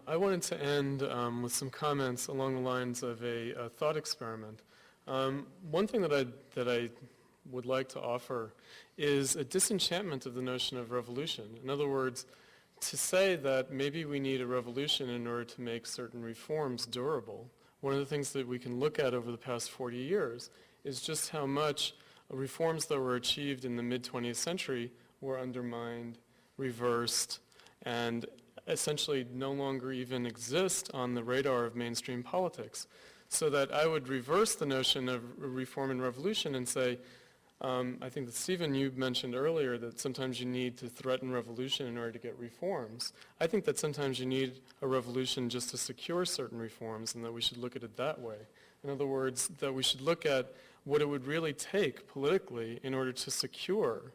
I wanted to end with some comments along the lines of a thought experiment. One thing that I would like to offer is a disenchantment of the notion of revolution. In other words, to say that maybe we need a revolution in order to make certain reforms durable. One of the things that we can look at over the past 40 years is just how much reforms that were achieved in the mid-20th century were undermined, reversed, and essentially no longer even exist on the radar of mainstream politics. So that I would reverse the notion of reform and revolution and say, I think that Stephen, you mentioned earlier that sometimes you need to threaten revolution in order to get reforms. I think that sometimes you need a revolution just to secure certain reforms, and that we should look at it that way. In other words, that we should look at what it would really take politically in order to secure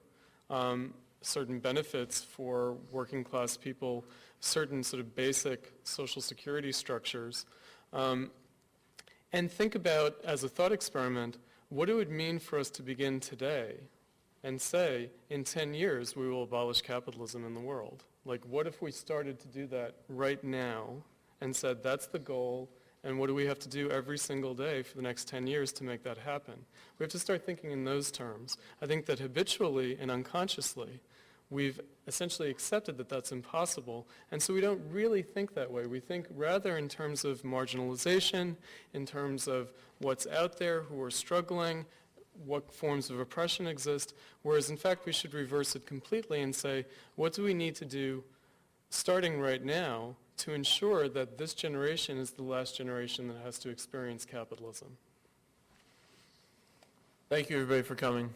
certain benefits for working class people, certain sort of basic social security structures, and think about, as a thought experiment, what it would mean for us to begin today and say, in 10 years, we will abolish capitalism in the world. Like, what if we started to do that right now and said, that's the goal, and what do we have to do every single day for the next 10 years to make that happen? We have to start thinking in those terms. I think that habitually and unconsciously, we've essentially accepted that that's impossible, and so we don't really think that way. We think rather in terms of marginalization, in terms of what's out there, who are struggling, what forms of oppression exist, whereas in fact we should reverse it completely and say, what do we need to do starting right now to ensure that this generation is the last generation that has to experience capitalism? Thank you, everybody, for coming.